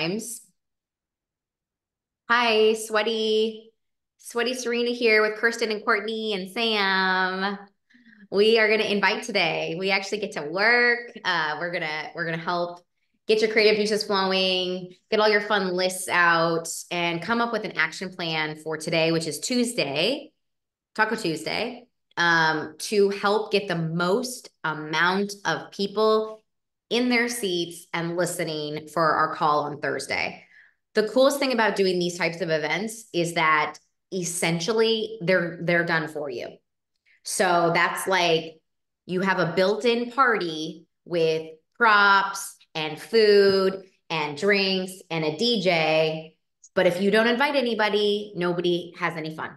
times. Hi, Sweaty Serena here with Kirsten and Courtney and Sam. We are going to invite today. We actually get to work. We're gonna help get your creative juices flowing, get all your fun lists out, and come up with an action plan for today, which is Tuesday, Taco Tuesday, to help get the most amount of people in their seats and listening for our call on Thursday. The coolest thing about doing these types of events is that essentially they're done for you. So that's like you have a built-in party with props and food and drinks and a DJ. But if you don't invite anybody, nobody has any fun,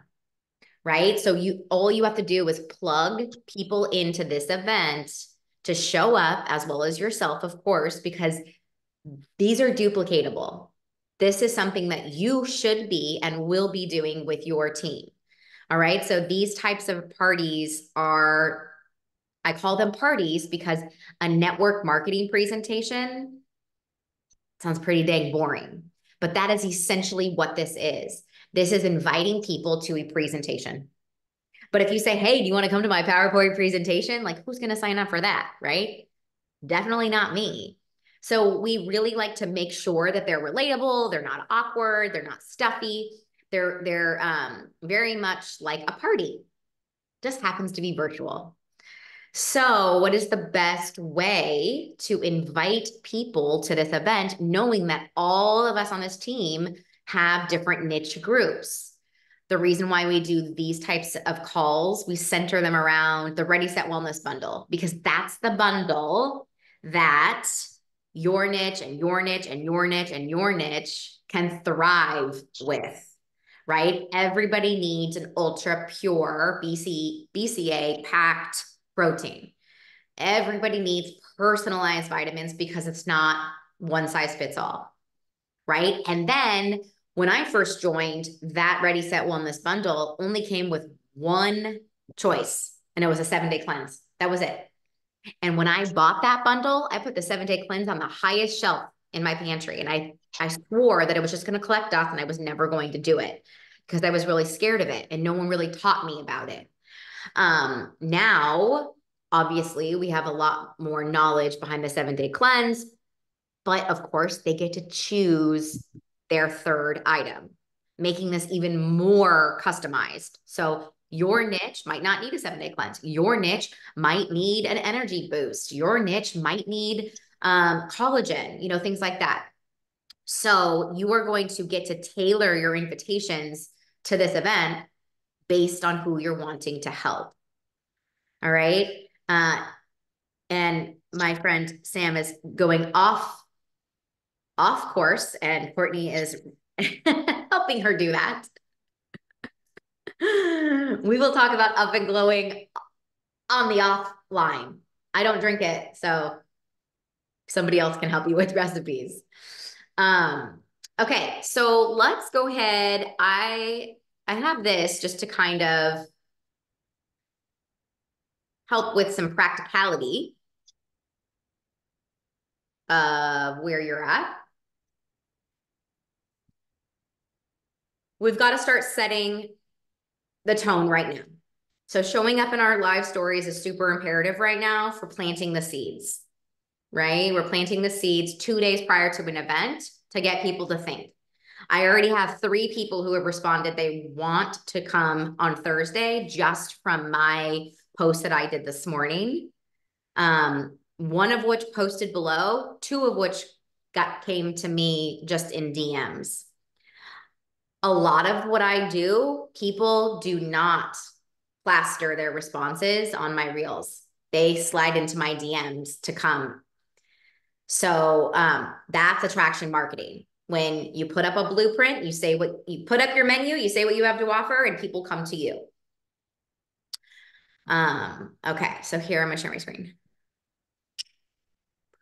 right? So all you have to do is plug people into this event to show up, as well as yourself, of course, because these are duplicatable. This is something that you should be and will be doing with your team. All right. So these types of parties are, I call them parties because a network marketing presentation sounds pretty dang boring, but that is essentially what this is. This is inviting people to a presentation. But if you say, hey, do you want to come to my PowerPoint presentation? Like, who's going to sign up for that, right? Definitely not me. So we really like to make sure that they're relatable, they're not awkward, they're not stuffy. They're very much like a party, just happens to be virtual. So what is the best way to invite people to this event, knowing that all of us on this team have different niche groups? The reason why we do these types of calls, we center them around the Ready, Set, Wellness bundle, because that's the bundle that your niche and your niche and your niche and your niche can thrive with, right? Everybody needs an ultra pure BCA packed protein. Everybody needs personalized vitamins because it's not one size fits all, right? And then when I first joined, that Ready, Set, Wellness bundle only came with one choice, and it was a 7-day cleanse. That was it. And when I bought that bundle, I put the 7-day cleanse on the highest shelf in my pantry. And I swore that it was just going to collect dust and I was never going to do it because I was really scared of it. And no one really taught me about it. Now, obviously, we have a lot more knowledge behind the 7-day cleanse, but of course, they get to choose their third item, making this even more customized. So your niche might not need a 7-day cleanse. Your niche might need an energy boost. Your niche might need collagen, things like that. So you are going to get to tailor your invitations to this event based on who you're wanting to help. All right. And my friend Sam is going off course, and Courtney is helping her do that. We will talk about Up and Glowing on the offline. I don't drink it, so somebody else can help you with recipes. Okay, so let's go ahead. I have this just to kind of help with some practicality of where you're at. We've got to start setting the tone right now. So showing up in our live stories is super imperative right now for planting the seeds, right? We're planting the seeds 2 days prior to an event to get people to think. I already have 3 people who have responded they want to come on Thursday just from my post that I did this morning. One of which posted below, 2 of which came to me just in DMs. A lot of what I do, people do not plaster their responses on my reels. They slide into my DMs to come. So that's attraction marketing. When you put up a blueprint, you put up your menu, you say what you have to offer, and people come to you. Okay, so here I'm gonna share my screen.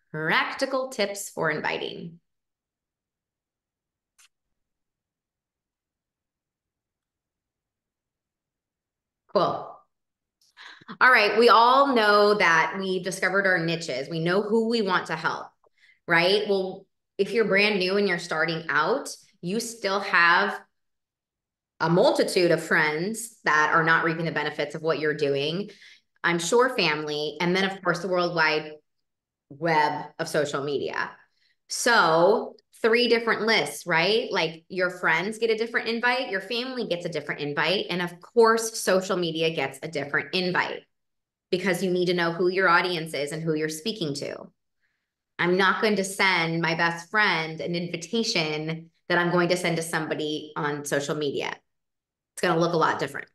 Practical tips for inviting. Cool. All right, we all know that we've discovered our niches. We know who we want to help, right? Well, if you're brand new and you're starting out, you still have a multitude of friends that are not reaping the benefits of what you're doing. I'm sure family, and then of course the worldwide web of social media. So 3 different lists, right? Like your friends get a different invite, your family gets a different invite, and of course social media gets a different invite because you need to know who your audience is and who you're speaking to. I'm not going to send my best friend an invitation that I'm going to send to somebody on social media. It's going to look a lot different.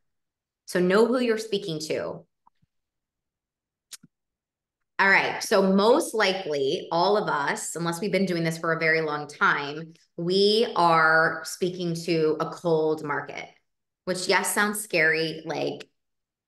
So know who you're speaking to. All right. So most likely all of us, unless we've been doing this for a very long time, we are speaking to a cold market, which yes, sounds scary, like,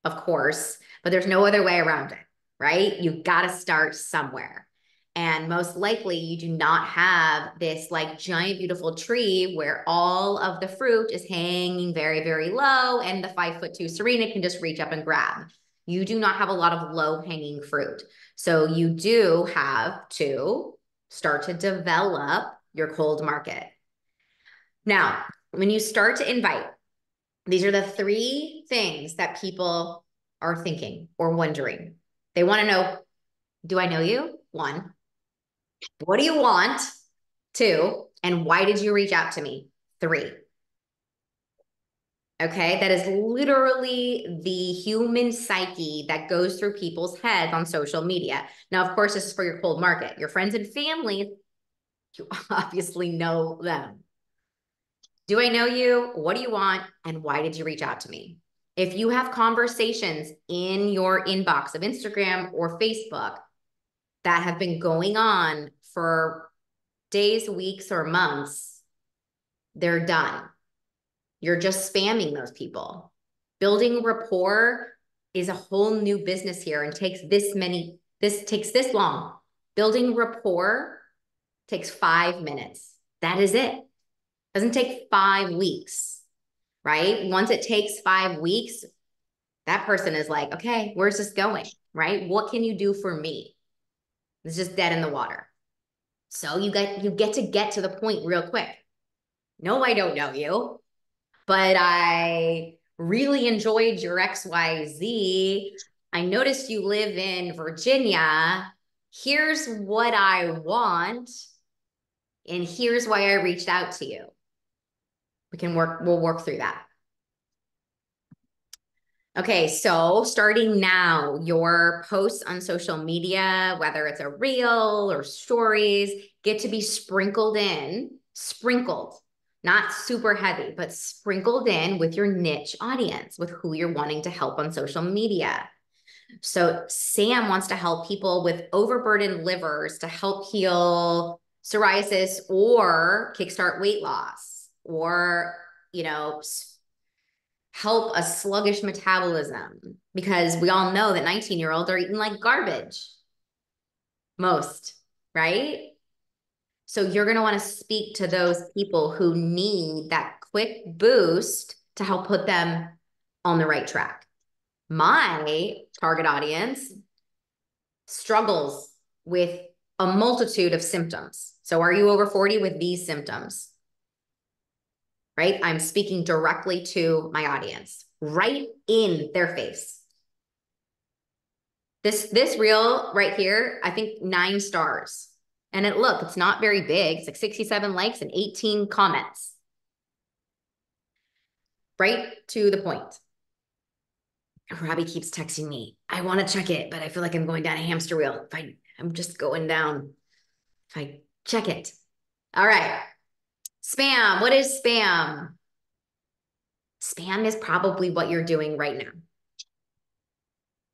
of course, but there's no other way around it, right? You got to start somewhere. And most likely you do not have this like giant, beautiful tree where all of the fruit is hanging very, very low and the 5'2" Serena can just reach up and grab. You do not have a lot of low hanging fruit. So you do have to start to develop your cold market. Now, when you start to invite, these are the 3 things that people are thinking or wondering. They want to know, do I know you? 1, what do you want? 2, and why did you reach out to me? 3. Okay, that is literally the human psyche that goes through people's heads on social media. Now, of course, this is for your cold market. Your friends and family, you obviously know them. Do I know you? What do you want? And why did you reach out to me? If you have conversations in your inbox of Instagram or Facebook that have been going on for days, weeks, or months, they're done. You're just spamming those people. Building rapport is a whole new business here and takes this long. Building rapport takes 5 minutes. That is it. Doesn't take 5 weeks, right? Once it takes 5 weeks, that person is like, okay, where's this going, right? What can you do for me? It's just dead in the water. So you get to the point real quick. No, I don't know you, but I really enjoyed your XYZ. I noticed you live in Virginia. Here's what I want, and here's why I reached out to you. We'll work through that. Okay, so starting now, your posts on social media, whether it's a reel or stories, get to be sprinkled, not super heavy, but sprinkled in with your niche audience, with who you're wanting to help on social media. So Sam wants to help people with overburdened livers to help heal psoriasis or kickstart weight loss or, help a sluggish metabolism, because we all know that 19-year-olds are eating like garbage. Most, right? So you're going to want to speak to those people who need that quick boost to help put them on the right track. My target audience struggles with a multitude of symptoms. So are you over 40 with these symptoms? Right? I'm speaking directly to my audience, right in their face. This reel right here, I think 9 stars. And it's not very big. It's like 67 likes and 18 comments. Right to the point. Robbie keeps texting me. I want to check it, but I feel like I'm going down a hamster wheel. I'm just going down. If I check it. All right. Spam. What is spam? Spam is probably what you're doing right now.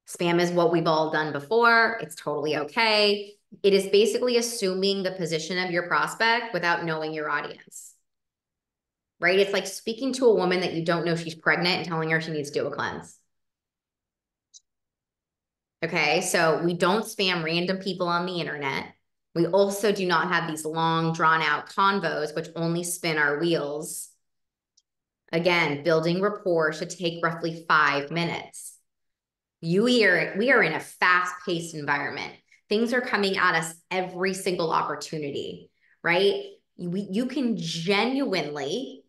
Spam is what we've all done before. It's totally okay. It is basically assuming the position of your prospect without knowing your audience, right? It's like speaking to a woman that you don't know she's pregnant and telling her she needs to do a cleanse. Okay, so we don't spam random people on the internet. We also do not have these long drawn out convos, which only spin our wheels. Again, building rapport should take roughly 5 minutes. We are in a fast-paced environment. Things are coming at us every single opportunity, right? You can genuinely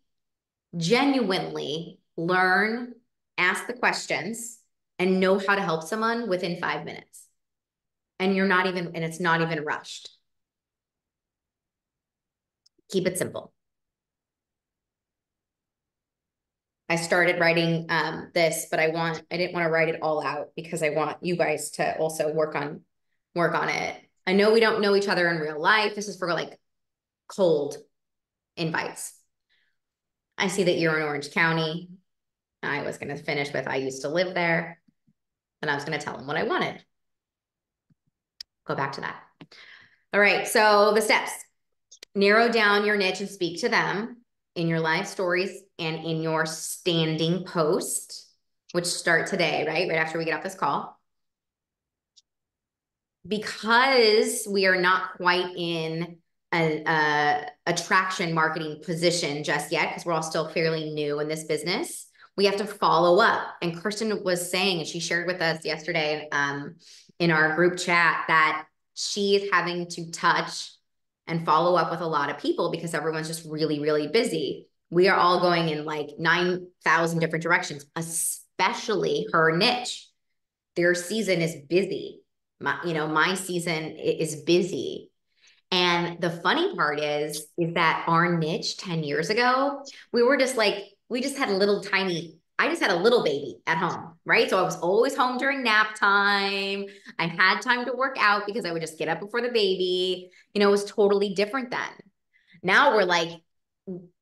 learn, ask the questions, and know how to help someone within 5 minutes. And it's not even rushed. Keep it simple. I started writing this, but I didn't want to write it all out because I want you guys to also work on it. I know we don't know each other in real life. This is for like cold invites. I see that you're in Orange County. I was going to finish with, I used to live there, and I was going to tell them what I wanted. Go back to that. All right. So the steps: narrow down your niche and speak to them in your live stories and in your standing post, which start today, right? Right after we get off this call. Because we are not quite in an attraction marketing position just yet, because we're all still fairly new in this business, we have to follow up. And Kirsten was saying, and she shared with us yesterday in our group chat, that she is having to touch and follow up with a lot of people because everyone's just really, really busy. We are all going in like 9,000 different directions, especially her niche. Their season is busy. My season is busy. And the funny part is that our niche 10 years ago, we just had I just had a little baby at home, right? So I was always home during nap time. I had time to work out because I would just get up before the baby. It was totally different then. Now we're like,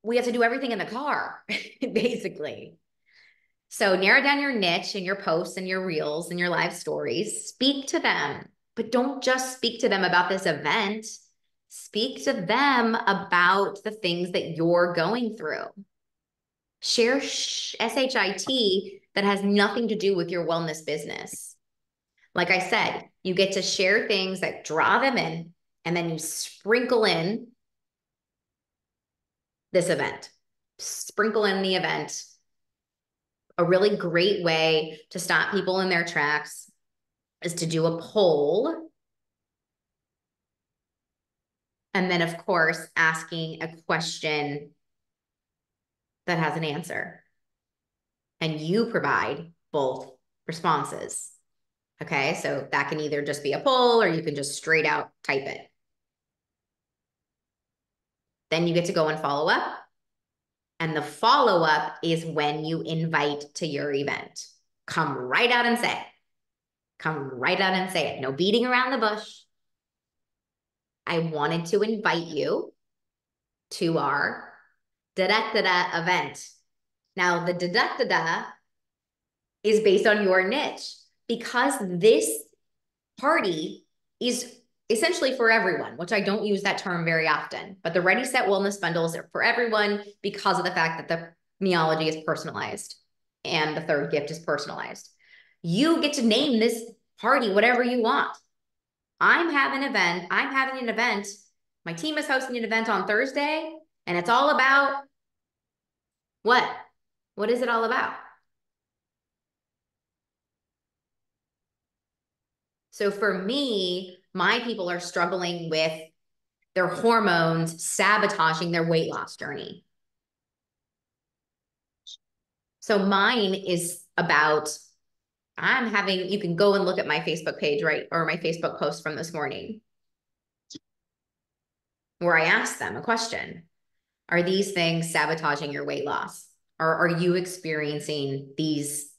we have to do everything in the car, basically. So narrow down your niche and your posts and your reels and your live stories. Speak to them, but don't just speak to them about this event. Speak to them about the things that you're going through. Share SHIT that has nothing to do with your wellness business. Like I said, you get to share things that draw them in, and then you sprinkle in this event. Sprinkle in the event. A really great way to stop people in their tracks is to do a poll. And then, of course, asking a question that has an answer. And you provide both responses. Okay, so that can either just be a poll or you can just straight out type it. Then you get to go and follow up. And the follow-up is when you invite to your event. Come right out and say it. Come right out and say it. No beating around the bush. I wanted to invite you to our da-da-da-da event. Now, the da-da-da-da is based on your niche, because this party is essentially for everyone, which I don't use that term very often, but the Ready Set Wellness bundles are for everyone because of the fact that the Meology is personalized and the third gift is personalized. You get to name this party whatever you want. I'm having an event. My team is hosting an event on Thursday, and it's all about what? What is it all about? So for me, my people are struggling with their hormones sabotaging their weight loss journey. So mine is about, you can go and look at my Facebook page, right? Or my Facebook post from this morning, where I asked them a question. Are these things sabotaging your weight loss? Or are you experiencing these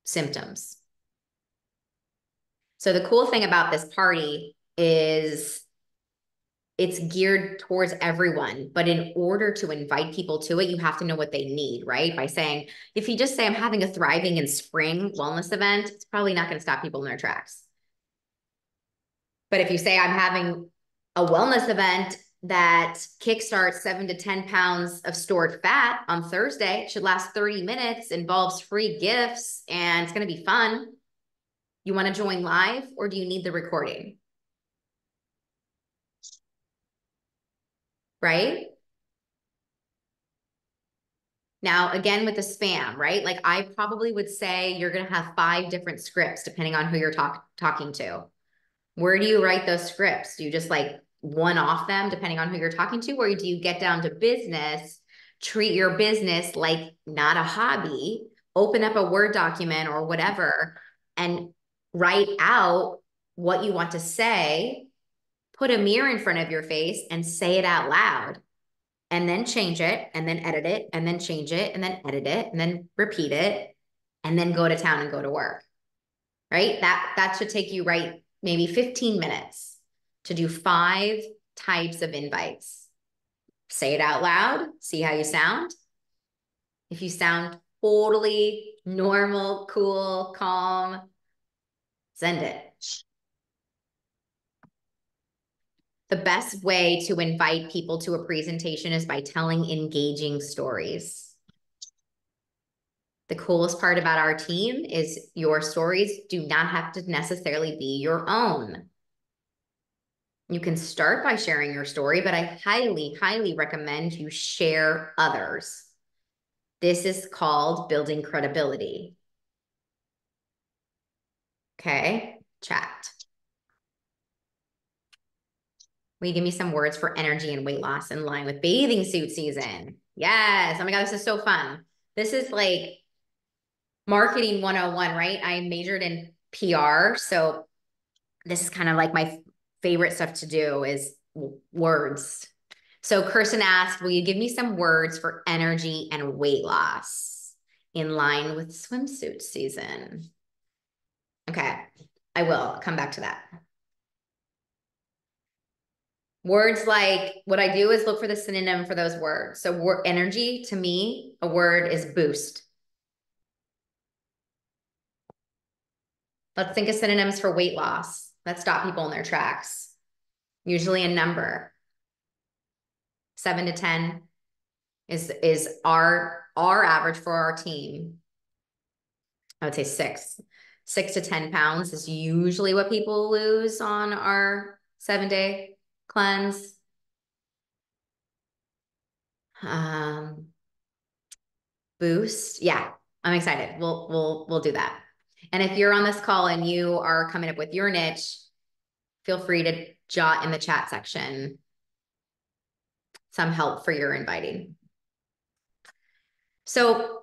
symptoms? So the cool thing about this party is it's geared towards everyone, but in order to invite people to it, you have to know what they need, right? By saying, if you just say, I'm having a Thriving in Spring wellness event, it's probably not going to stop people in their tracks. But if you say, I'm having a wellness event that kickstarts 7 to 10 pounds of stored fat on Thursday, it should last 30 minutes, involves free gifts, and it's going to be fun. You want to join live, or do you need the recording? Right? Now, again, with the spam, right? Like I probably would say you're going to have 5 different scripts depending on who you're talking to. Where do you write those scripts? Do you just like one-off them depending on who you're talking to, or do you get down to business, treat your business like not a hobby, open up a Word document or whatever, and write out what you want to say, put a mirror in front of your face and say it out loud, and then change it, and then edit it, and then change it, and then edit it, and then repeat it, and then go to town and go to work, right? That should take you maybe 15 minutes to do 5 types of invites. Say it out loud, see how you sound. If you sound totally normal, cool, calm, send it. The best way to invite people to a presentation is by telling engaging stories. The coolest part about our team is your stories do not have to necessarily be your own. You can start by sharing your story, but I highly, highly recommend you share others. This is called building credibility. Okay, chat. Will you give me some words for energy and weight loss in line with bathing suit season? Yes. Oh my God, this is so fun. This is like marketing 101, right? I majored in PR. So this is kind of like my favorite stuff to do is words. So Kirsten asked, will you give me some words for energy and weight loss in line with swimsuit season? Okay, I will come back to that. Words like, what I do is look for the synonym for those words. So energy, to me, a word is boost. Let's think of synonyms for weight loss that stop people in their tracks. Usually a number. 7 to 10 is our average for our team. I would say 6. 6 to 10 pounds is usually what people lose on our 7-day cleanse. Boost. Yeah, I'm excited. We'll do that. And if you're on this call and you are coming up with your niche, feel free to jot in the chat section some help for your inviting. So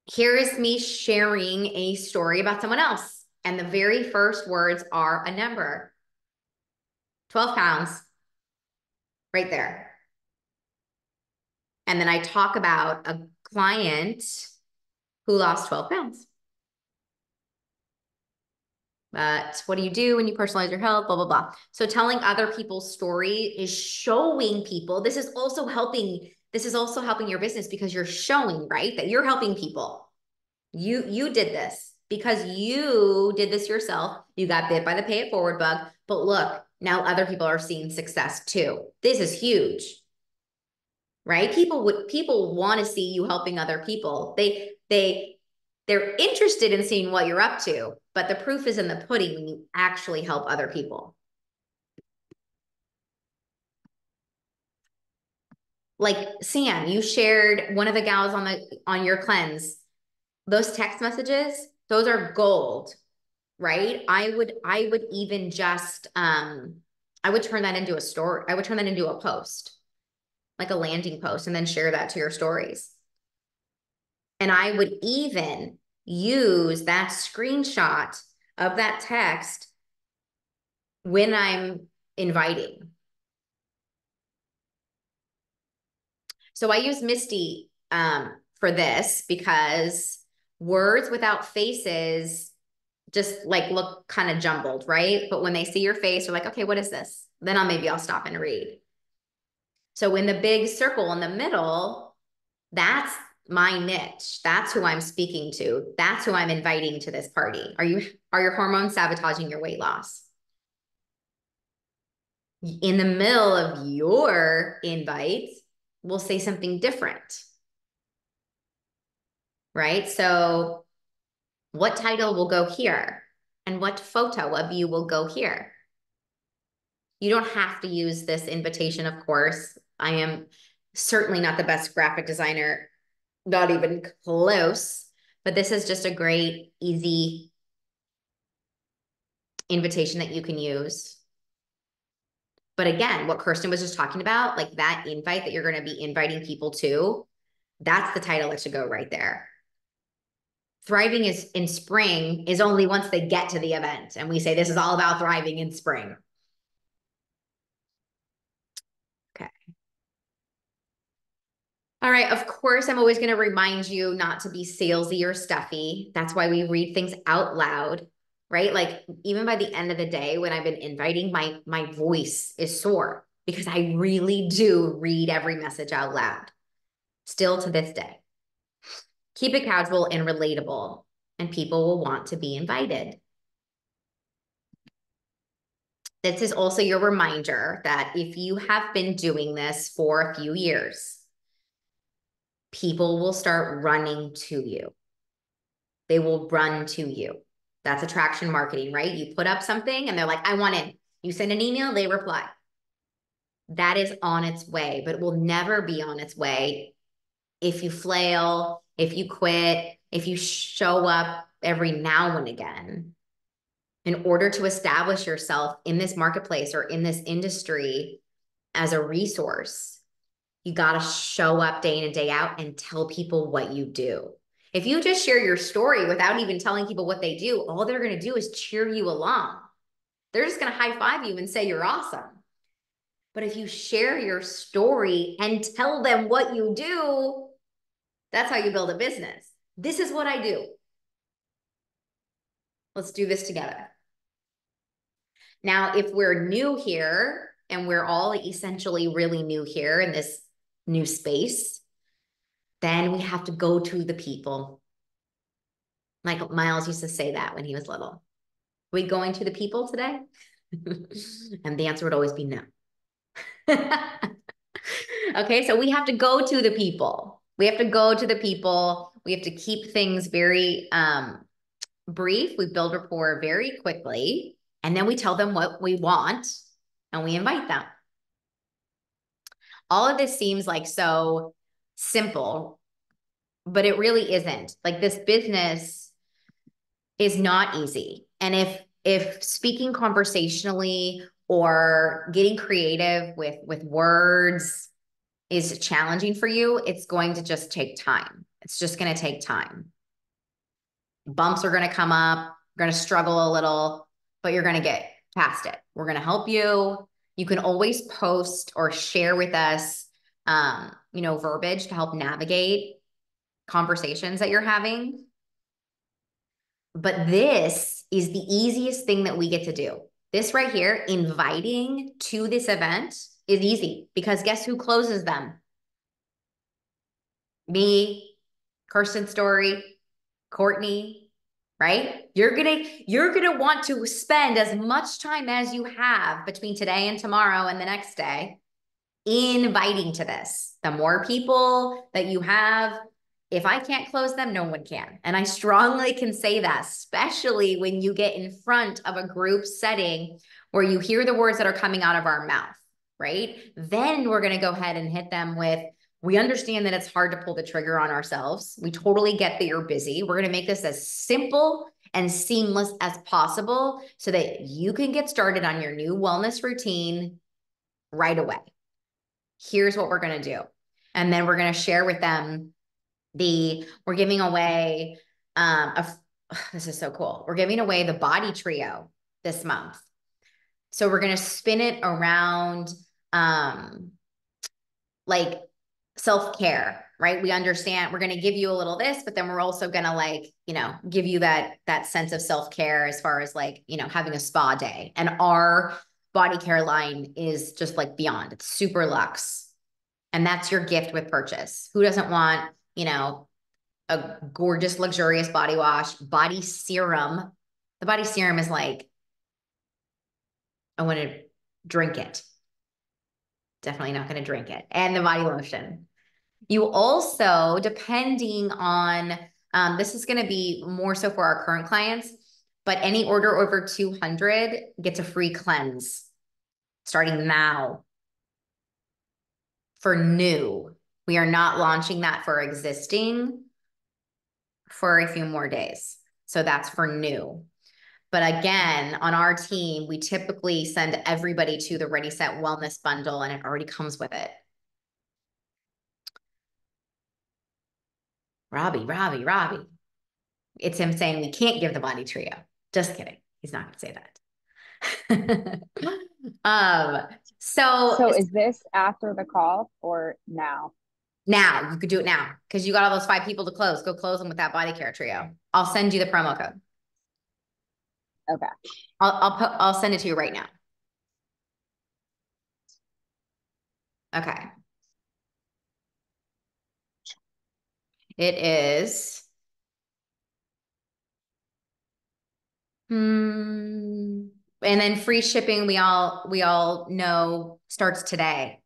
here is me sharing a story about someone else. And the very first words are a number. 12 pounds, right there. And then I talk about a client who lost 12 pounds. But what do you do when you personalize your health? Blah, blah, blah. So telling other people's story is showing people. This is also helping your business because you're showing, right? That you're helping people. You did this because you did this yourself. You got bit by the pay it forward bug. But look, now other people are seeing success too. This is huge, right? People want to see you helping other people. They're interested in seeing what you're up to, but the proof is in the pudding when you actually help other people. Like Sam, you shared one of the gals on your cleanse. Those text messages, those are gold, right? I would even just I would turn that into a story. I would turn that into a post, like a landing post, and then share that to your stories. And I would even use that screenshot of that text when I'm inviting. So I use Misty for this because words without faces just like look kind of jumbled, right? But when they see your face, they're like, okay, what is this? Then maybe I'll stop and read. So in the big circle in the middle, that's my niche. That's who I'm speaking to. That's who I'm inviting to this party. Are your hormones sabotaging your weight loss? In the middle of your invite, we'll say something different, right? So what title will go here? And what photo of you will go here? You don't have to use this invitation, of course. I am certainly not the best graphic designer, not even close, but this is just a great, easy invitation that you can use. But again, what Kirsten was just talking about, like that invite that you're going to be inviting people to, that's the title that should go right there. Thriving is in spring is only once they get to the event. And we say, this is all about thriving in spring. Okay. All right. Of course, I'm always going to remind you not to be salesy or stuffy. That's why we read things out loud, right? Like even by the end of the day, when I've been inviting, my voice is sore because I really do read every message out loud, still to this day. Keep it casual and relatable, and people will want to be invited. This is also your reminder that if you have been doing this for a few years, people will start running to you. They will run to you. That's attraction marketing, right? You put up something and they're like, I want in. You send an email, they reply. That is on its way, but it will never be on its way if you flail, if you quit, if you show up every now and again. In order to establish yourself in this marketplace or in this industry as a resource, you got to show up day in and day out and tell people what you do. If you just share your story without even telling people what they do, all they're going to do is cheer you along. They're just going to high five you and say you're awesome. But if you share your story and tell them what you do, that's how you build a business. This is what I do. Let's do this together. Now, if we're new here, and we're all essentially really new here in this new space, then we have to go to the people. Like Miles used to say that when he was little. Are we going to the people today? And the answer would always be no. Okay, so we have to go to the people. We have to go to the people. We have to keep things very brief. We build rapport very quickly. And then we tell them what we want and we invite them. All of this seems like so simple, but it really isn't. Like this business is not easy. And if speaking conversationally or getting creative with words is challenging for you, it's going to just take time. It's just going to take time. Bumps are going to come up, you're going to struggle a little, but you're going to get past it. We're going to help you. You can always post or share with us, verbiage to help navigate conversations that you're having. But this is the easiest thing that we get to do. This right here, inviting to this event is easy because guess who closes them? Me, Kirsten Story, Courtney, right? You're gonna want to spend as much time as you have between today and tomorrow and the next day inviting to this. The more people that you have, if I can't close them, no one can. And I strongly can say that, especially when you get in front of a group setting where you hear the words that are coming out of our mouth, right? Then we're going to go ahead and hit them with, we understand that it's hard to pull the trigger on ourselves. We totally get that you're busy. We're going to make this as simple and seamless as possible so that you can get started on your new wellness routine right away. Here's what we're going to do. And then we're going to share with them we're giving away, this is so cool. We're giving away the body trio this month. So we're going to spin it around, like self-care, right? We understand we're going to give you a little this, but then we're also going to give you that sense of self-care as far as having a spa day. And our body care line is just like beyond. It's super luxe. And that's your gift with purchase. Who doesn't want, a gorgeous, luxurious body wash, body serum? The body serum is like, I want to drink it. Definitely not going to drink it. And the body lotion. You also, depending on, this is going to be more so for our current clients, but any order over 200 gets a free cleanse starting now. For new, we are not launching that for existing for a few more days. So that's for new. But again, on our team, we typically send everybody to the Ready Set Wellness Bundle, and it already comes with it. Robbie. It's him saying we can't give the body trio. Just kidding. He's not going to say that. So is this after the call or now? Now you could do it now because you got all those 5 people to close. Go close them with that body care trio. I'll send you the promo code. Okay. I'll send it to you right now. Okay. It is. And then free shipping, we all know starts today.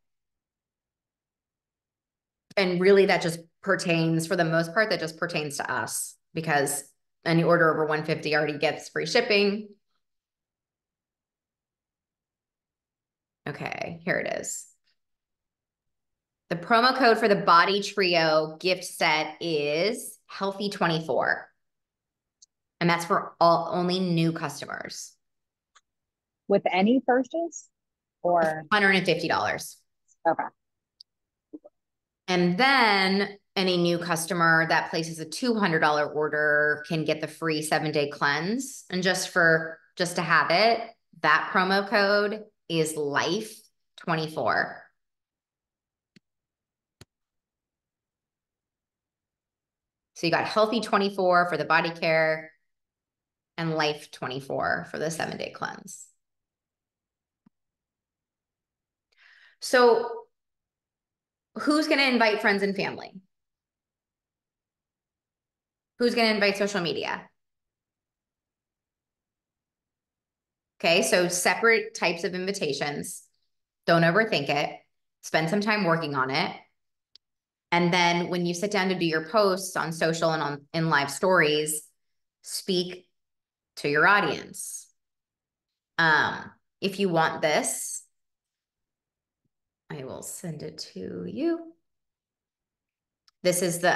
And really that just pertains, for the most part, that just pertains to us because any order over 150 already gets free shipping. Okay, here it is. The promo code for the body trio gift set is healthy24. And that's for only new customers. With any purchase or $150. okay. And then any new customer that places a $200 order can get the free 7-day cleanse. And just to have it, that promo code is LIFE24. So you got Healthy24 for the body care and LIFE24 for the 7-day cleanse. So who's going to invite friends and family? Who's going to invite social media? Okay, so separate types of invitations. Don't overthink it. Spend some time working on it. And then when you sit down to do your posts on social and in live stories, speak to your audience. If you want this, I will send it to you. This is the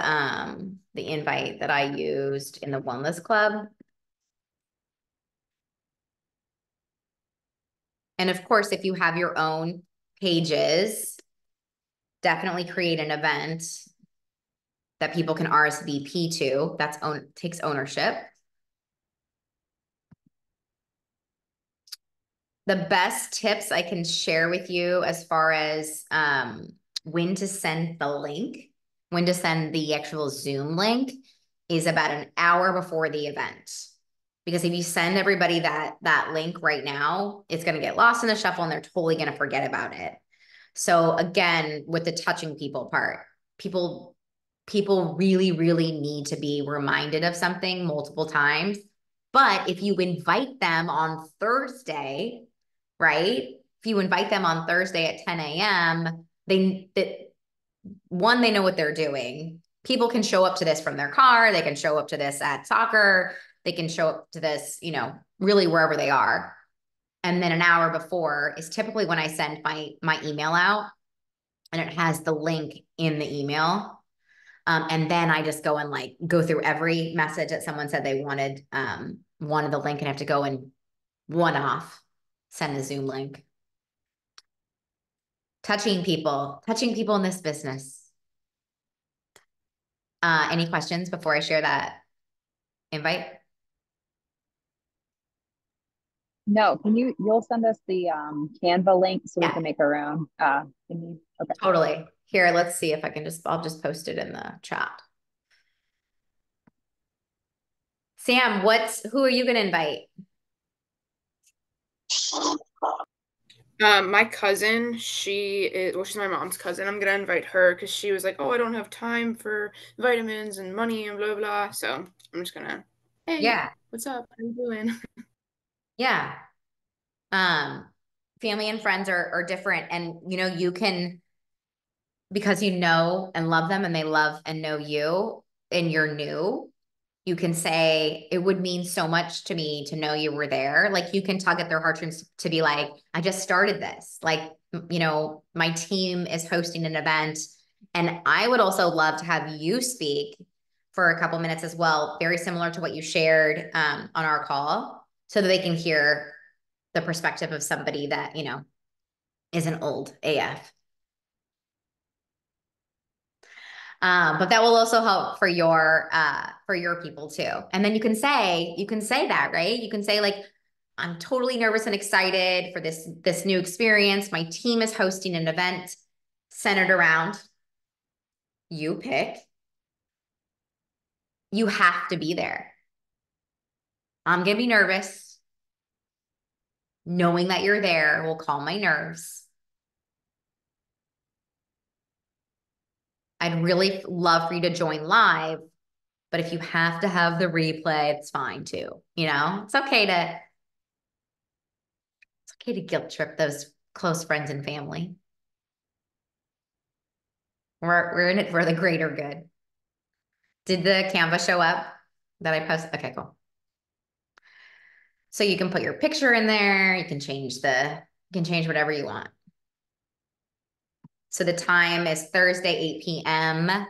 invite that I used in the Wellness Club. And of course, if you have your own pages, definitely create an event that people can RSVP to. Takes ownership. The best tips I can share with you as far as when to send the link, when to send the actual Zoom link, is about an hour before the event. Because if you send everybody that link right now, it's going to get lost in the shuffle and they're totally going to forget about it. So again, with the touching people part, people really, really need to be reminded of something multiple times. But if you invite them on Thursday, right? If you invite them on Thursday at 10 a.m., they know what they're doing. People can show up to this from their car. They can show up to this at soccer. They can show up to this, really wherever they are. And then an hour before is typically when I send my email out, and it has the link in the email. And then I just go and go through every message that someone said they wanted the link, and have to go and one-off send a Zoom link. Touching people in this business. Any questions before I share that invite? No, you'll send us the Canva link so we can make our own. Okay. Totally. Here, let's see if I can I'll just post it in the chat. Sam, who are you going to invite? My cousin, she's my mom's cousin. I'm gonna invite her because she was like, "Oh, I don't have time for vitamins and money and blah blah." So I'm just gonna, hey, yeah, what's up? How you doing? Yeah. Family and friends are different, and you can, because you know and love them, and they love and know you, and you're new. You can say, it would mean so much to me to know you were there. Like, you can tug at their heartstrings to be like, I just started this. Like, my team is hosting an event, and I would also love to have you speak for a couple minutes as well, very similar to what you shared on our call. so that they can hear the perspective of somebody that, you know, isn't old AF. But that will also help for your people too. And then you can say that, right? You can say like, I'm totally nervous and excited for this new experience. My team is hosting an event centered around you pick. You have to be there. I'm going to be nervous. Knowing that you're there will calm my nerves. I'd really love for you to join live, but if you have to have the replay, it's fine too. You know, it's okay to guilt trip those close friends and family. We're in it for the greater good. Did the Canva show up that I posted? Okay, cool. So you can put your picture in there. You can change whatever you want. So the time is Thursday, 8 p.m.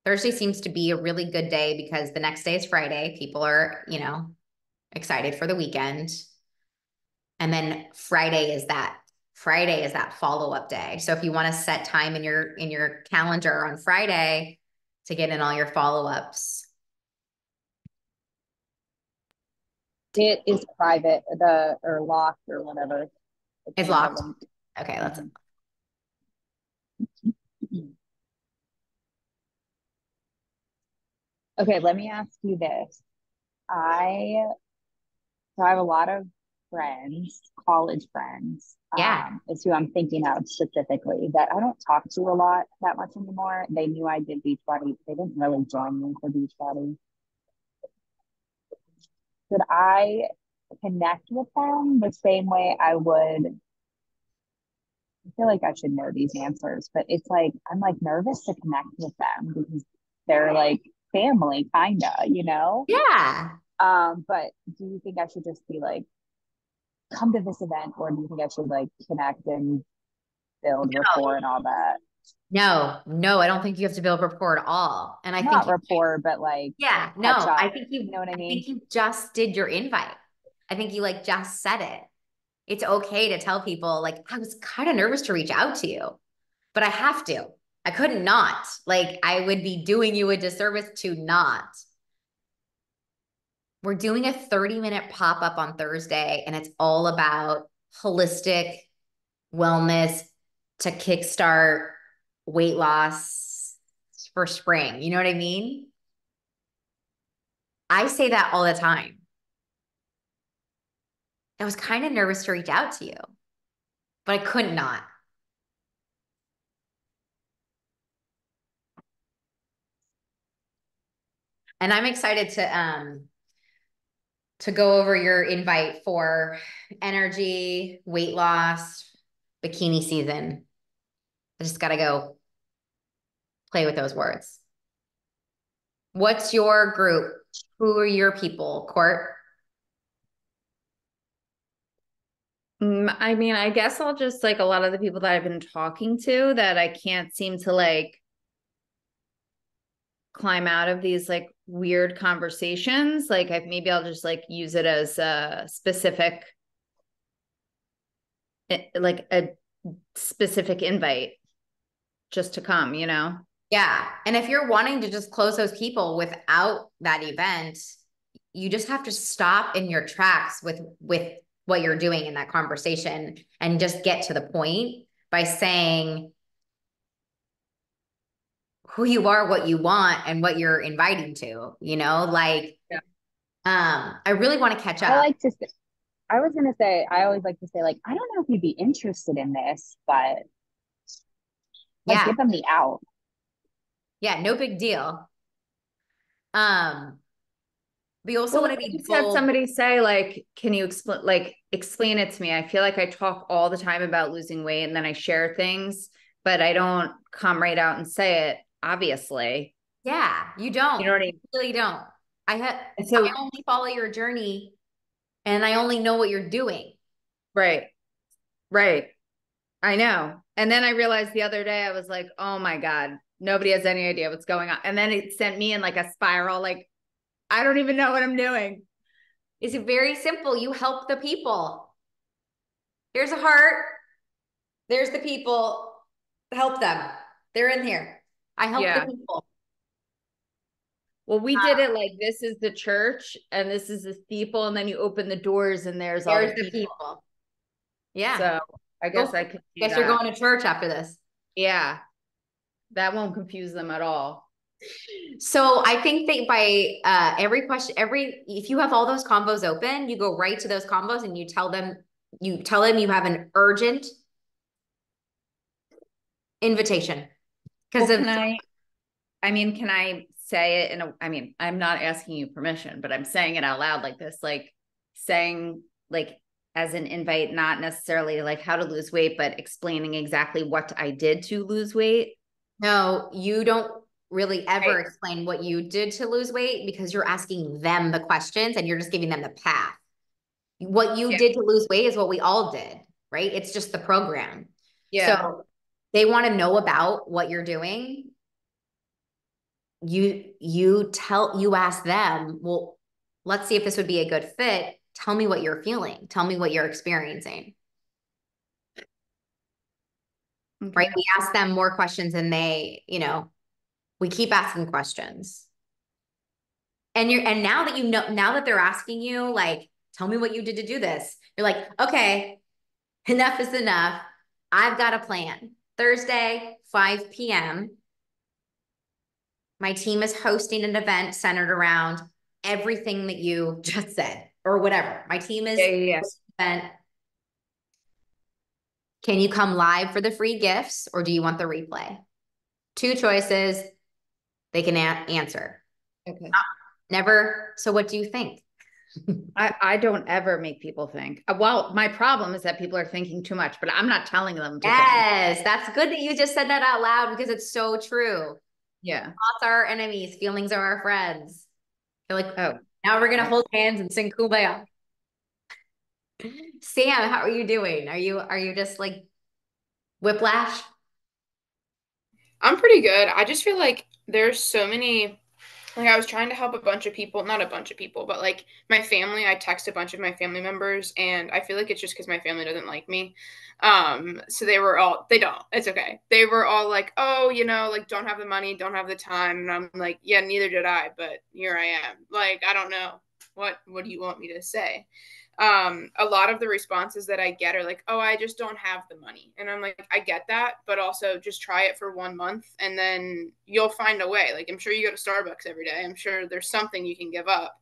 Thursday seems to be a really good day because the next day is Friday. People are, you know, excited for the weekend. And then Friday is that follow-up day. So if you want to set time in your calendar on Friday to get in all your follow-ups. It is private, or locked or whatever. It's locked. Okay, let's. Okay, let me ask you this. I have a lot of friends, college friends. Yeah. Is who I'm thinking of specifically that I don't talk to a lot that much anymore. They knew I did Beachbody. They didn't really join me for Beachbody. Could I connect with them the same way I would? I feel like I should know these answers, but it's like I'm like nervous to connect with them because they're like family, kinda, you know? Yeah. But do you think I should just be like, come to this event, or do you think I should like connect and build rapport and all that? No, I don't think you have to build rapport at all. And I think Not rapport, but like yeah, no, catch up. I think You know what I mean? think you just did your invite. I think you like just said it. It's okay to tell people like I was kind of nervous to reach out to you, but I have to. I couldn't not. Like I would be doing you a disservice to not. We're doing a 30-minute pop-up on Thursday, and it's all about holistic wellness to kickstart weight loss for spring. You know what I mean? I say that all the time. I was kind of nervous to reach out to you, but I could not. And I'm excited to go over your invite for energy, weight loss, bikini season. I just got to go play with those words. What's your group? Who are your people, Court? I mean, I guess I'll just like a lot of the people that I've been talking to that I can't seem to like climb out of these like weird conversations. Like maybe I'll just like use it as a specific, like a specific invite just to come, you know? Yeah. And if you're wanting to just close those people without that event, you just have to stop in your tracks with what you're doing in that conversation and just get to the point by saying who you are, what you want, and what you're inviting to, you know, like, yeah. I really want to catch up. I was going to say, I always like to say, like, I don't know if you'd be interested in this, but like, give them the out. Yeah, no big deal. We also want to be just had somebody say, like, can you explain it to me? I feel like I talk all the time about losing weight and then I share things, but I don't come right out and say it, obviously. Yeah, you don't. You know what I mean? You really don't. I only follow your journey and I only know what you're doing. Right. I know. And then I realized the other day, I was like, oh my God, nobody has any idea what's going on. And then it sent me in like a spiral, like, I don't even know what I'm doing. It's very simple. You help the people. Here's a heart. There's the people. Help them. They're in here. I help the people. Well, we did it like this is the church and this is the steeple, and then you open the doors and there's all the people. Yeah. So I guess I could do guess you're going to church after this. Yeah. That won't confuse them at all. So I think that by every question, if you have all those combos open, you go right to those combos and you tell them you have an urgent invitation. Because can I say it I'm not asking you permission, but I'm saying it out loud like this, like saying like as an invite, not necessarily like how to lose weight, but explaining exactly what I did to lose weight. No, you don't really ever explain what you did to lose weight because you're asking them the questions and you're just giving them the path. What you did to lose weight is what we all did, right? It's just the program. Yeah. So they want to know about what you're doing. You ask them, well, let's see if this would be a good fit. Tell me what you're feeling. Tell me what you're experiencing. Okay. Right? We ask them more questions and we keep asking questions. And now that they're asking you, like, tell me what you did to do this. You're like, okay, enough is enough. I've got a plan. Thursday, 5 p.m. My team is hosting an event centered around everything that you just said or whatever. My team is event. Can you come live for the free gifts or do you want the replay? 2 choices. They can answer. Okay. Never. So what do you think? I don't ever make people think. Well, my problem is that people are thinking too much, but I'm not telling them to think. That's good that you just said that out loud because it's so true. Yeah. Thoughts are our enemies. Feelings are our friends. You're like, oh, now we're going to hold hands and sing Kumbaya. Sam, how are you doing? Are you just like whiplash? I'm pretty good. I just feel like there's so many, like I was trying to help a bunch of people, not a bunch of people, but like my family. I text a bunch of my family members and I feel like it's just because my family doesn't like me. So they don't, it's okay. They were all like, oh, like don't have the money, don't have the time. And I'm like, yeah, neither did I, but here I am. Like, I don't know. What do you want me to say? A lot of the responses that I get are like, oh, I just don't have the money. And I'm like, I get that, but also just try it for 1 month and then you'll find a way. Like, I'm sure you go to Starbucks every day. I'm sure there's something you can give up.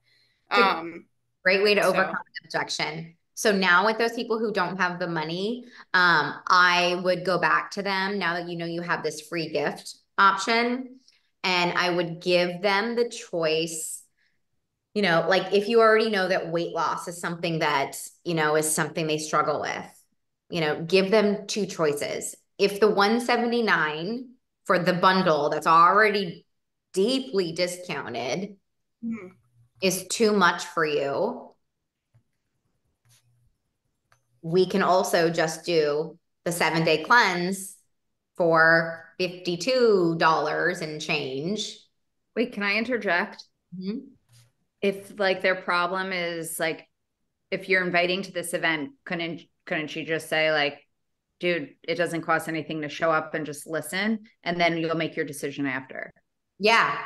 Great way to overcome the objection. So now with those people who don't have the money, I would go back to them now that you have this free gift option, and I would give them the choice. Like if you already know that weight loss is something that, is something they struggle with, give them 2 choices. If the $179 for the bundle that's already deeply discounted is too much for you, we can also just do the 7-day cleanse for $52 and change. Wait, can I interject? Mm-hmm. If like their problem is like, if you're inviting to this event, couldn't you just say like, dude, it doesn't cost anything to show up and just listen, and then you'll make your decision after. Yeah.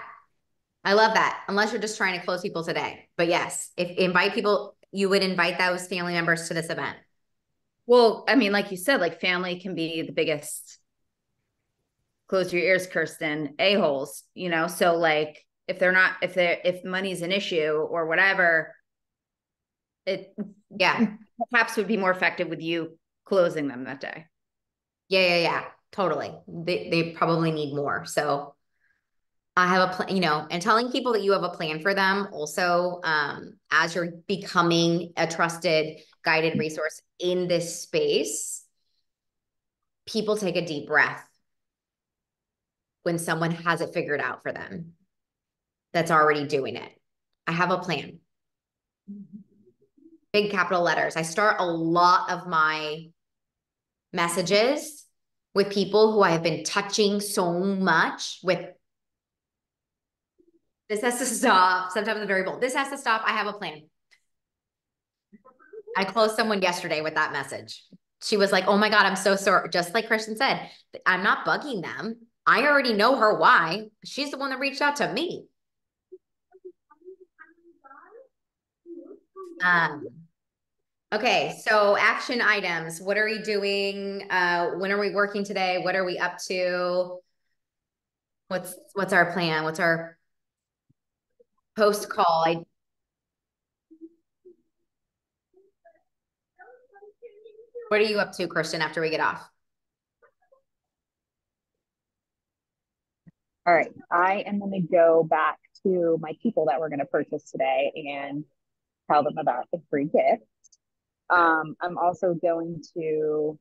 I love that. Unless you're just trying to close people today. But yes, if invite people, you would invite those family members to this event. Well, I mean, like you said, like family can be the biggest, close your ears, Kirsten, a-holes, so like, if money's an issue or whatever, it perhaps would be more effective with you closing them that day. Yeah. Totally. They probably need more. So I have a plan, and telling people that you have a plan for them also, as you're becoming a trusted guided resource in this space, people take a deep breath when someone has it figured out for them that's already doing it. I have a plan. Big capital letters. I start a lot of my messages with people who I have been touching so much with. This has to stop. Sometimes it's very bold. This has to stop. I have a plan. I closed someone yesterday with that message. She was like, oh my God, I'm so sorry. Just like Christian said, I'm not bugging them. I already know her why. She's the one that reached out to me. Okay, so action items. What are we doing? When are we working today? What are we up to? What's our plan? What's our post call? What are you up to, Kirsten, after we get off? All right. I am going to go back to my people that we're going to purchase today and tell them about the free gift. I'm also going to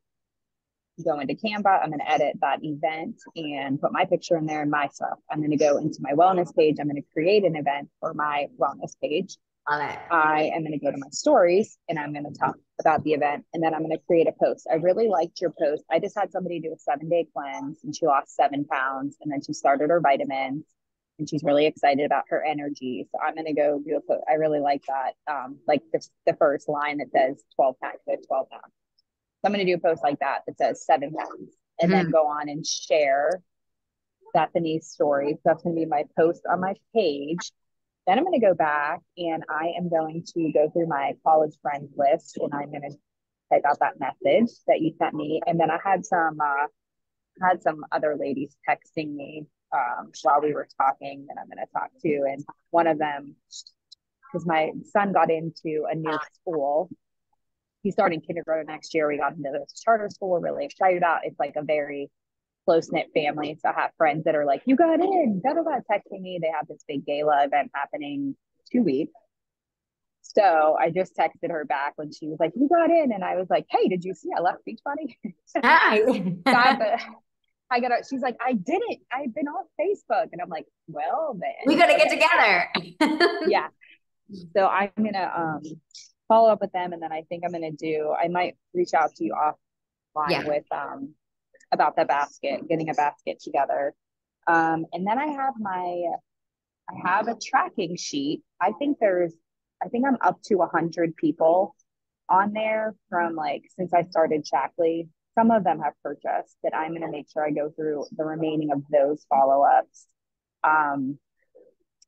go into Canva. I'm going to edit that event and put my picture in there and my stuff. I'm going to go into my wellness page. I'm going to create an event for my wellness page. Love it. I am going to go to my stories and I'm going to talk about the event. And then I'm going to create a post. I really liked your post. I just had somebody do a 7-day cleanse and she lost 7 pounds. And then she started her vitamins and she's really excited about her energy. So I'm going to go do a post. I really like that. Like the first line that says 12 packs with 12 pounds. So I'm going to do a post like that that says 7 pounds and then go on and share Bethany's story. So that's going to be my post on my page. Then I'm going to go back and I am going to go through my college friends list and I'm going to type out that message that you sent me. And then I had some other ladies texting me while we were talking that I'm going to talk to. And one of them, because my son got into a new school, he's starting kindergarten next year. We got into this charter school. We're really excited about. It's like a very close-knit family. So I have friends that are like, you got in, texting me. They have this big gala event happening 2 weeks. So I just texted her back when she was like, you got in. And I was like, hey, did you see I left Beachbody? Hi. I got she's like, I didn't. I've been on Facebook. And I'm like, well, then. We got to get together. Yeah. So I'm going to follow up with them. And then I think I might reach out to you offline with about the basket, getting a basket together. And then I have a tracking sheet. I think I'm up to 100 people on there from since I started Shaklee. Some of them have purchased, but I'm going to make sure I go through the remaining of those follow-ups. I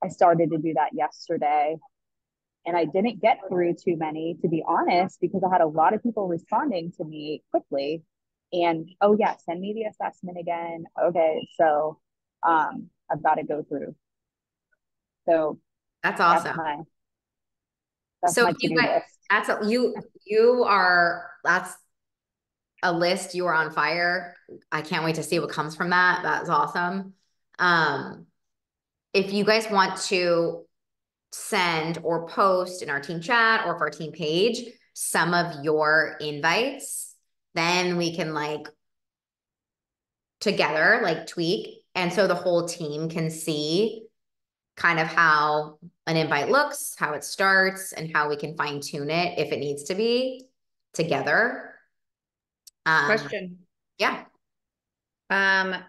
started to do that yesterday and I didn't get through too many, to be honest, because I had a lot of people responding to me quickly. And oh yeah, send me the assessment again. Okay, so I've got to go through. So that's awesome. That's my to-do list. That's a list. You are on fire. I can't wait to see what comes from that. That's awesome. If you guys want to send or post in our team chat or for our team page some of your invites, then we can together tweak. And so the whole team can see kind of how an invite looks, how it starts, and how we can fine tune it if it needs to be together. Question. Yeah. If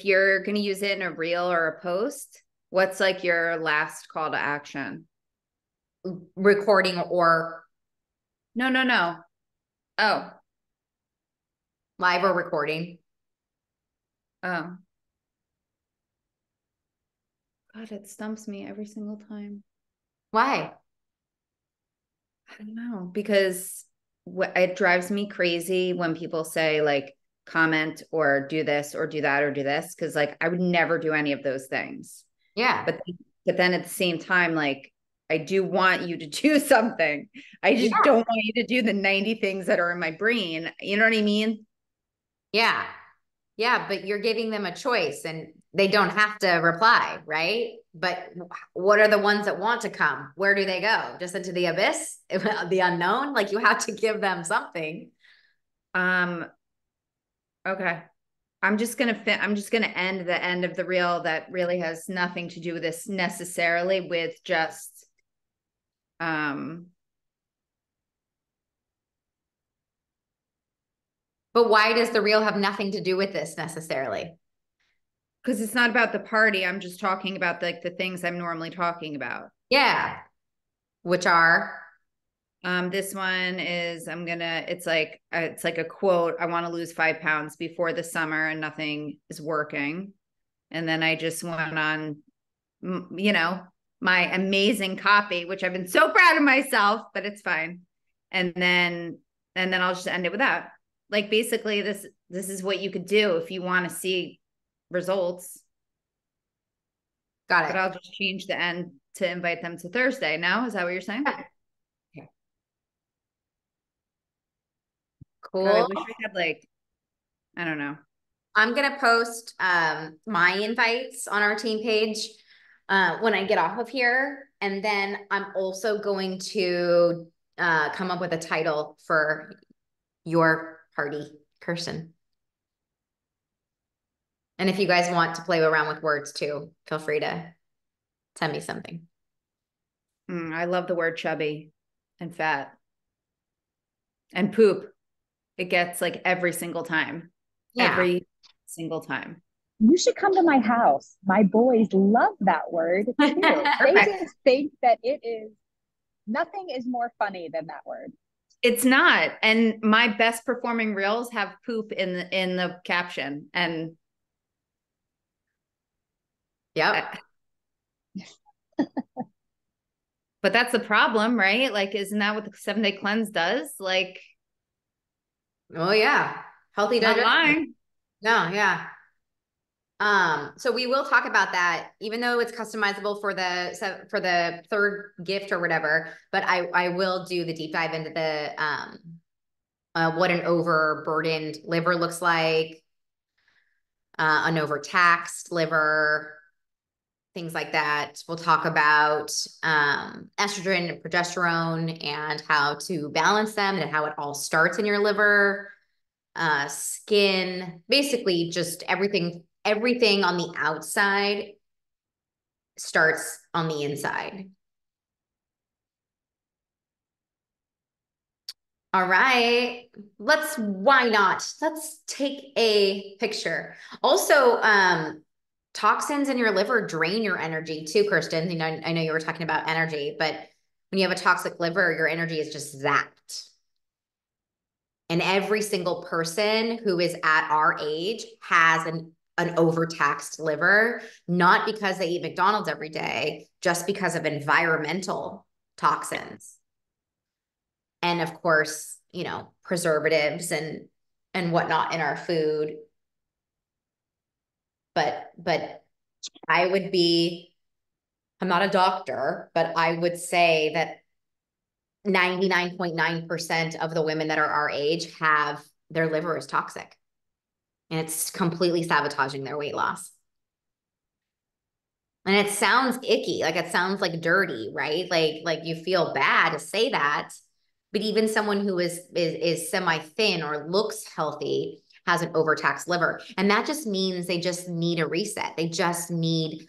you're going to use it in a reel or a post, what's your last call to action? Recording or No. Oh. Live or recording. Oh. God, it stumps me every single time. Why? I don't know, because it drives me crazy when people say comment or do this or do that or do this, because I would never do any of those things. Yeah. But then at the same time, I do want you to do something. I just don't want you to do the 90 things that are in my brain. You know what I mean? Yeah. Yeah, but you're giving them a choice and they don't have to reply, right? But what are the ones that want to come? Where do they go? Just into the abyss, the unknown? You have to give them something. Okay. I'm just going to end the end of the reel that really has nothing to do with this necessarily, with just But why does the reel have nothing to do with this necessarily? Because it's not about the party. I'm just talking about the things I'm normally talking about. Yeah. which are? This one is, it's like a quote. I want to lose 5 pounds before the summer and nothing is working. And then I just went on, you know, my amazing copy, which I've been so proud of myself, but it's fine. And then I'll just end it with that. Like, basically this is what you could do if you want to see results. Got it. But I'll just change the end to invite them to Thursday. Now, is that what you're saying? Yeah. Okay. Cool. God, I wish I had, like, I don't know. I'm gonna post my invites on our team page when I get off of here. And then I'm also going to come up with a title for your party, Kirsten. And if you guys want to play around with words too, feel free to send me something. I love the word chubby and fat and poop. It gets like every single time. Yeah. Every single time. You should come to my house. My boys love that word too. They just think that nothing is more funny than that word. It's not. And my best performing reels have poop in the caption. And yeah. But that's the problem, right? Like, isn't that what the 7-day cleanse does? Like, oh yeah, healthy digestion. Not lying. No, yeah. So we will talk about that, even though it's customizable for the third gift or whatever. But I will do the deep dive into the what an overburdened liver looks like, an overtaxed liver, things like that. We'll talk about estrogen and progesterone and how to balance them and how it all starts in your liver, skin, basically just everything on the outside starts on the inside. All right, why not? Let's take a picture. Also, toxins in your liver drain your energy too, Kirsten. You know, I know you were talking about energy, but when you have a toxic liver, your energy is just zapped. And every single person who is at our age has an overtaxed liver, not because they eat McDonald's every day, just because of environmental toxins. And of course, you know, preservatives and whatnot in our food. But I'm not a doctor, but I would say that 99.9% of the women that are our age have their liver is toxic. And it's completely sabotaging their weight loss. And it sounds icky, like it sounds like dirty, right? Like you feel bad to say that. But even someone who is semi-thin or looks healthy has an overtaxed liver. And that just means they just need a reset. They just need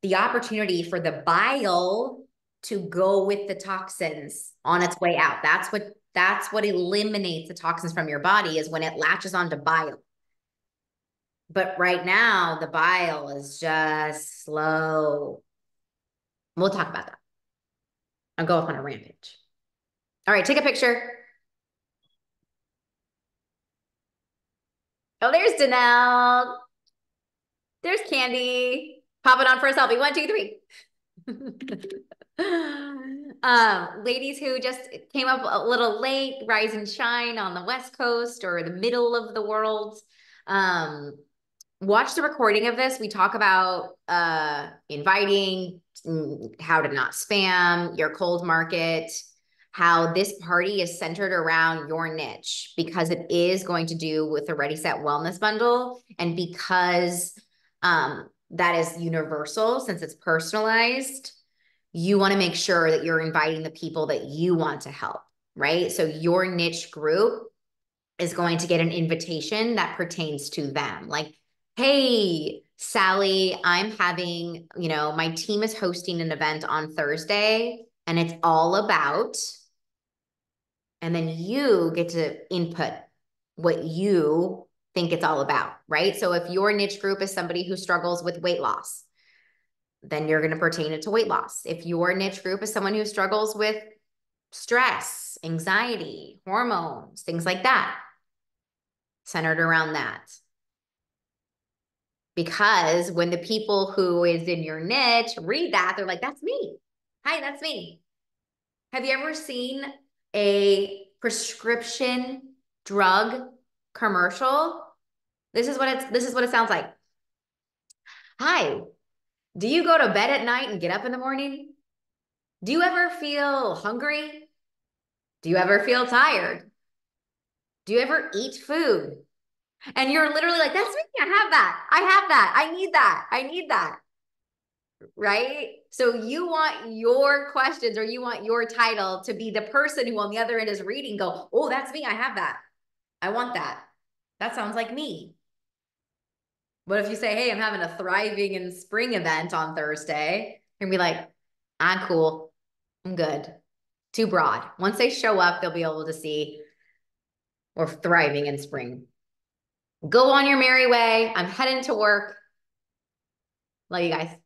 the opportunity for the bile to go with the toxins on its way out. That's what eliminates the toxins from your body, is when it latches onto bile. But right now, the bile is just slow. We'll talk about that. I'll go off on a rampage. All right, take a picture. Oh, there's Danelle. There's Candy. Pop it on for a selfie. 1, 2, 3. Ladies who just came up a little late, rise and shine on the West Coast or the middle of the world. Watch the recording of this. We talk about inviting, how to not spam, your cold market, how this party is centered around your niche, because it is going to do with the Ready Set Wellness Bundle. And because that is universal, since it's personalized, you want to make sure that you're inviting the people that you want to help, right? So your niche group is going to get an invitation that pertains to them. Like, hey, Sally, I'm having, you know, my team is hosting an event on Thursday and it's all about, and then you get to input what you think it's all about, right? So if your niche group is somebody who struggles with weight loss, then you're going to pertain it to weight loss. If your niche group is someone who struggles with stress, anxiety, hormones, things like that, centered around that. Because when the people who is in your niche read that, they're like, that's me. Hi, that's me. Have you ever seen a prescription drug commercial? This is what it sounds like. Hi, do you go to bed at night and get up in the morning? Do you ever feel hungry? Do you ever feel tired? Do you ever eat food? And you're literally like, that's me. I have that. I have that. I need that. I need that. Right? So you want your questions or you want your title to be the person who on the other end is reading, go, oh, that's me. I have that. I want that. That sounds like me. What if you say, hey, I'm having a Thriving in Spring event on Thursday? And be like, I'm cool. I'm good. Too broad. Once they show up, they'll be able to see we're thriving in spring. Go on your merry way. I'm heading to work. Love you guys.